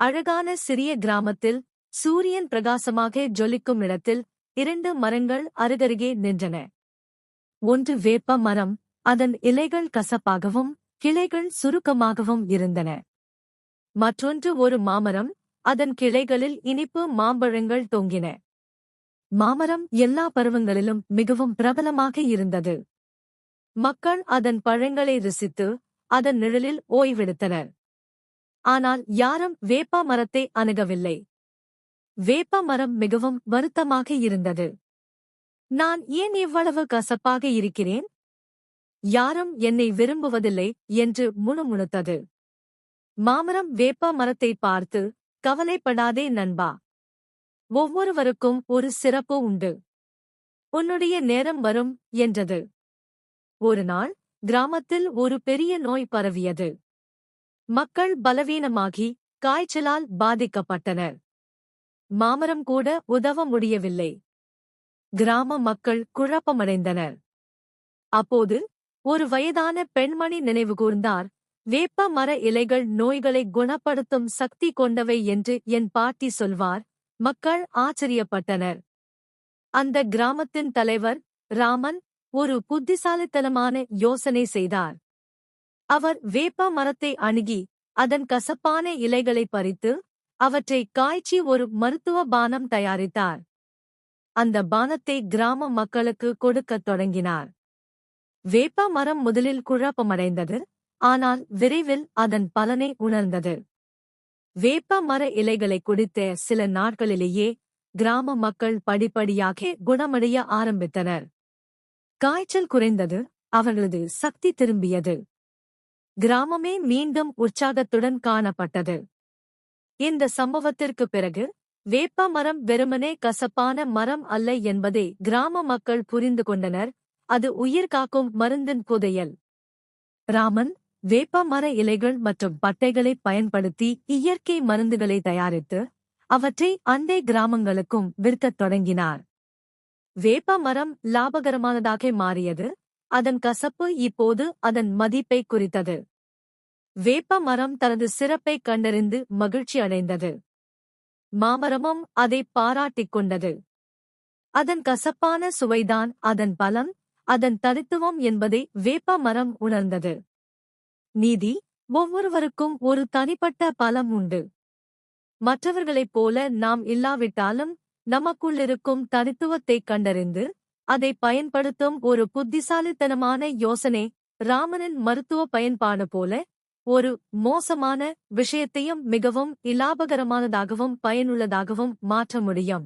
அழகான சிறிய கிராமத்தில் சூரியன் பிரகாசமாக ஜொலிக்கும் இடத்தில் 2 மரங்கள் அருகருகே நின்றன. ஒன்று வேப்ப மரம், அதன் இலைகள் கசப்பாகவும் கிளைகள் சுருக்கமாகவும் இருந்தன. மற்றொன்று ஒரு மாமரம், அதன் கிளைகளில் இனிப்பு மாம்பழங்கள் தொங்கின. மாமரம் எல்லா பருவங்களிலும் மிகவும் பிரபலமாக இருந்தது. மக்கள் அதன் பழங்களை ருசித்து அதன் நிழலில் ஓய்வெடுத்தனர். ஆனால் யாரும் வேப்ப மரத்தை அணுகவில்லை. வேப்ப மரம் மிகவும் வருத்தமாக இருந்தது. நான் ஏன் இவ்வளவு கசப்பாக இருக்கிறேன்? யாரும் என்னை விரும்புவதில்லை என்று முணுமுணுத்தது. மாமரம் வேப்ப மரத்தை பார்த்து, கவலைப்படாதே நண்பா. ஒவ்வொருவருக்கும் ஒரு சிறப்பு உண்டு. உன்னுடைய நேரம் வரும் என்றது. ஒரு நாள் கிராமத்தில் ஒரு பெரிய நோய் பரவியது. மக்கள் பலவீனமாகி காய்ச்சலால் பாதிக்கப்பட்டனர். மாமரம் கூட உதவ முடியவில்லை. கிராம மக்கள் குழப்பமடைந்தனர். அப்போது ஒரு வயதான பெண்மணி நினைவுகூர்ந்தார். வேப்ப மர இலைகள் நோய்களை குணப்படுத்தும் சக்தி கொண்டவை என்று என் பாட்டி சொல்வார். மக்கள் ஆச்சரியப்பட்டனர். அந்த கிராமத்தின் தலைவர் ராமன் ஒரு புத்திசாலித்தனமான யோசனை செய்தார். அவர் வேப்ப மரத்தை அணுகி அதன் கசப்பான இலைகளை பறித்து அவற்றை காய்ச்சி ஒரு மருத்துவ பானம் தயாரித்தார். அந்த பானத்தை கிராம மக்களுக்கு கொடுக்கத் தொடங்கினார். வேப்ப மரம் முதலில் குழப்பமடைந்தது, ஆனால் விரைவில் அதன் பலனை உணர்ந்தது. வேப்ப மர இலைகளை குடித்த சில நாட்களிலேயே கிராம மக்கள் படிப்படியாக குணமடைய ஆரம்பித்தனர். காய்ச்சல் குறைந்தது, அவர்களது சக்தி திரும்பியது. கிராமமே மீண்டும் உற்சாகத்துடன் காணப்பட்டது. இந்த சம்பவத்திற்குப் பிறகு வேப்ப மரம் வெறுமனே கசப்பான மரம் அல்ல என்பதை கிராம மக்கள் புரிந்து கொண்டனர். அது உயிர்காக்கும் மருந்தின் புதையல். ராமன் வேப்ப மர இலைகள் மற்றும் பட்டைகளை பயன்படுத்தி இயற்கை மருந்துகளை தயாரித்து அவற்றை அண்டை கிராமங்களுக்கும் விற்கத் தொடங்கினார். வேப்ப மரம் லாபகரமானதாக மாறியது. அதன் கசப்பு இப்போது அதன் மதிப்பை குறித்தது. வேப்ப மரம் தனது சிறப்பைக் கண்டறிந்து மகிழ்ச்சி அடைந்தது. மாமரமும் அதை பாராட்டிக் கொண்டது. அதன் கசப்பான சுவைதான் அதன் பலம், அதன் தனித்துவம் என்பதை வேப்ப மரம் உணர்ந்தது. நீதி: ஒவ்வொருவருக்கும் ஒரு தனிப்பட்ட பலம் உண்டு. மற்றவர்களைப் போல நாம் இல்லாவிட்டாலும் நமக்குள்ளிருக்கும் தனித்துவத்தைக் கண்டறிந்து அதை பயன்படுத்தும் ஒரு புத்திசாலித்தனமான யோசனை ராமனின் மருத்துவ பயன்பாடு போல ஒரு மோசமான விஷயத்தையும் மிகவும் இலாபகரமானதாகவும் பயனுள்ளதாகவும் மாற்ற முடியும்.